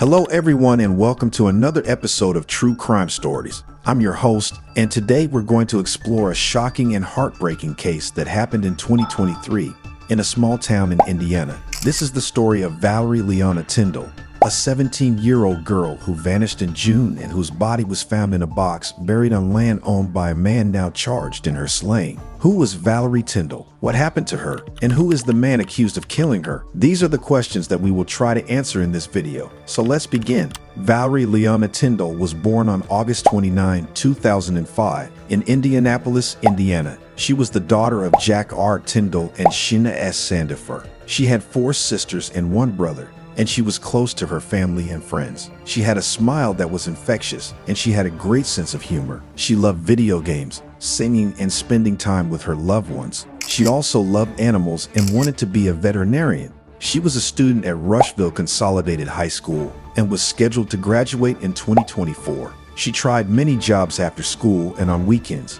Hello everyone and welcome to another episode of True Crime Stories. I'm your host, and today we're going to explore a shocking and heartbreaking case that happened in 2023 in a small town in Indiana. This is the story of Valerie Tindall, a 17-year-old girl who vanished in June and whose body was found in a box buried on land owned by a man now charged in her slaying. Who was Valerie Tindall? What happened to her? And who is the man accused of killing her? These are the questions that we will try to answer in this video. So let's begin. Valerie Tindall was born on August 29, 2005 in Indianapolis, Indiana. She was the daughter of Jack R. Tindall and Sheena S. Sandifer. She had 4 sisters and 1 brother, and she was close to her family and friends. She had a smile that was infectious, and she had a great sense of humor. She loved video games, singing, and spending time with her loved ones. She also loved animals and wanted to be a veterinarian. She was a student at Rushville Consolidated High School and was scheduled to graduate in 2024. She tried many jobs after school and on weekends,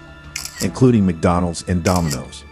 including McDonald's and Domino's.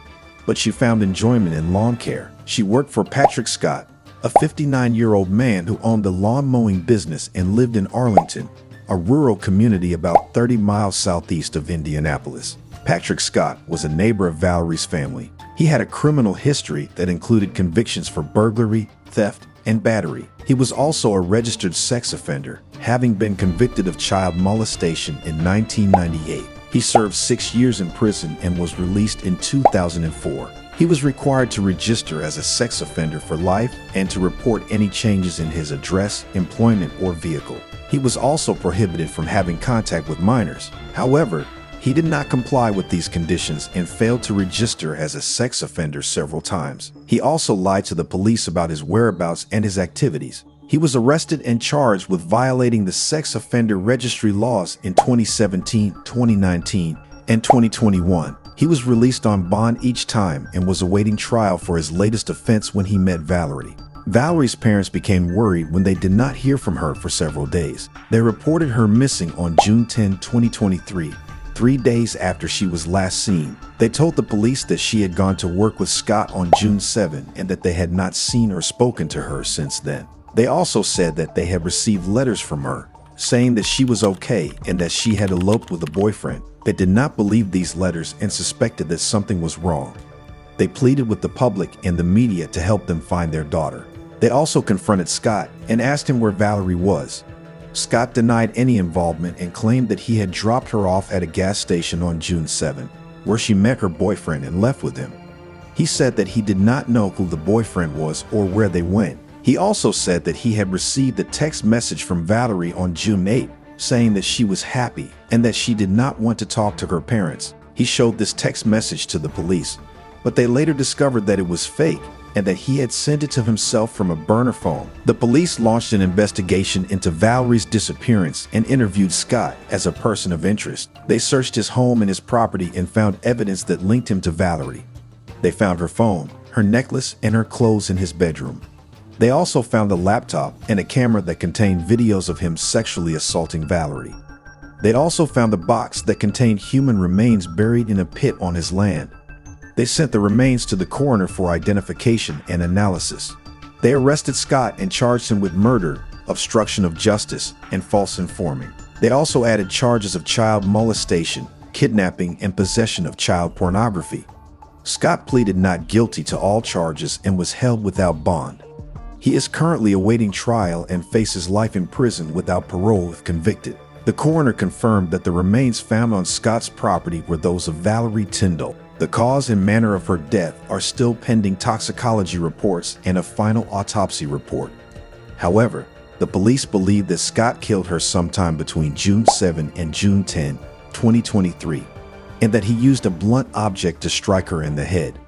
But she found enjoyment in lawn care. She worked for Patrick Scott, a 59-year-old man who owned a lawn mowing business and lived in Arlington, a rural community about 30 miles southeast of Indianapolis. Patrick Scott was a neighbor of Valerie's family. He had a criminal history that included convictions for burglary, theft, and battery. He was also a registered sex offender, having been convicted of child molestation in 1998. He served 6 years in prison and was released in 2004. He was required to register as a sex offender for life and to report any changes in his address, employment, or vehicle. He was also prohibited from having contact with minors. However, he did not comply with these conditions and failed to register as a sex offender several times. He also lied to the police about his whereabouts and his activities. He was arrested and charged with violating the sex offender registry laws in 2017, 2019, and 2021. He was released on bond each time and was awaiting trial for his latest offense when he met Valerie. Valerie's parents became worried when they did not hear from her for several days. They reported her missing on June 10, 2023, 3 days after she was last seen. They told the police that she had gone to work with Scott on June 7 and that they had not seen or spoken to her since then. They also said that they had received letters from her saying that she was okay and that she had eloped with a boyfriend. They did not believe these letters and suspected that something was wrong. They pleaded with the public and the media to help them find their daughter. They also confronted Scott and asked him where Valerie was. Scott denied any involvement and claimed that he had dropped her off at a gas station on June 7, where she met her boyfriend and left with him. He said that he did not know who the boyfriend was or where they went. He also said that he had received a text message from Valerie on June 8, saying that she was happy and that she did not want to talk to her parents. He showed this text message to the police, but they later discovered that it was fake and that he had sent it to himself from a burner phone. The police launched an investigation into Valerie's disappearance and interviewed Scott as a person of interest. They searched his home and his property and found evidence that linked him to Valerie. They found her phone, her necklace, and her clothes in his bedroom. They also found a laptop and a camera that contained videos of him sexually assaulting Valerie. They also found a box that contained human remains buried in a pit on his land. They sent the remains to the coroner for identification and analysis. They arrested Scott and charged him with murder, obstruction of justice, and false informing. They also added charges of child molestation, kidnapping, and possession of child pornography. Scott pleaded not guilty to all charges and was held without bond. He is currently awaiting trial and faces life in prison without parole if convicted. The coroner confirmed that the remains found on Scott's property were those of Valerie Tindall. The cause and manner of her death are still pending toxicology reports and a final autopsy report. However, the police believe that Scott killed her sometime between June 7 and June 10, 2023, and that he used a blunt object to strike her in the head.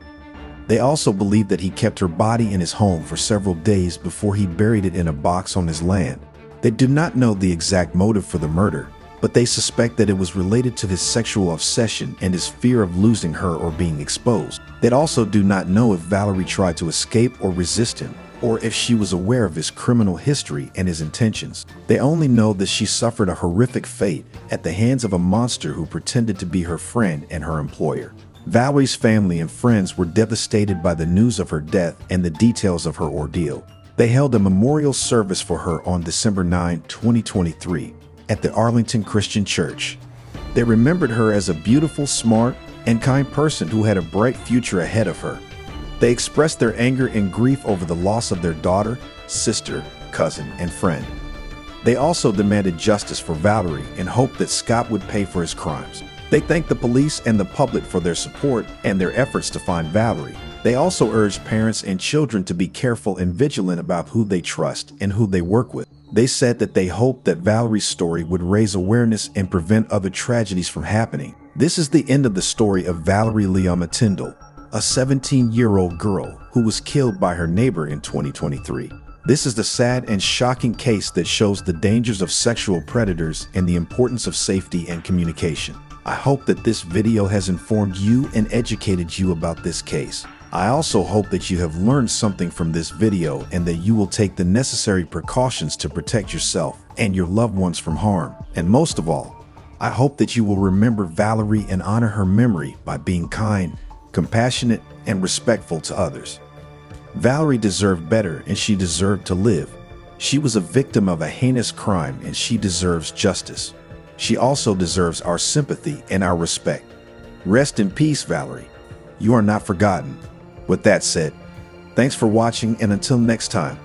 They also believe that he kept her body in his home for several days before he buried it in a box on his land. They do not know the exact motive for the murder, but they suspect that it was related to his sexual obsession and his fear of losing her or being exposed. They also do not know if Valerie tried to escape or resist him, or if she was aware of his criminal history and his intentions. They only know that she suffered a horrific fate at the hands of a monster who pretended to be her friend and her employer. Valerie's family and friends were devastated by the news of her death and the details of her ordeal. They held a memorial service for her on December 9, 2023, at the Arlington Christian Church. They remembered her as a beautiful, smart, and kind person who had a bright future ahead of her. They expressed their anger and grief over the loss of their daughter, sister, cousin, and friend. They also demanded justice for Valerie and hoped that Scott would pay for his crimes. They thanked the police and the public for their support and their efforts to find Valerie. They also urged parents and children to be careful and vigilant about who they trust and who they work with. They said that they hoped that Valerie's story would raise awareness and prevent other tragedies from happening. This is the end of the story of Valerie Tindall, a 17-year-old girl who was killed by her neighbor in 2023. This is the sad and shocking case that shows the dangers of sexual predators and the importance of safety and communication. I hope that this video has informed you and educated you about this case. I also hope that you have learned something from this video and that you will take the necessary precautions to protect yourself and your loved ones from harm. And most of all, I hope that you will remember Valerie and honor her memory by being kind, compassionate, and respectful to others. Valerie deserved better and she deserved to live. She was a victim of a heinous crime and she deserves justice. She also deserves our sympathy and our respect. Rest in peace, Valerie. You are not forgotten. With that said, thanks for watching, and until next time.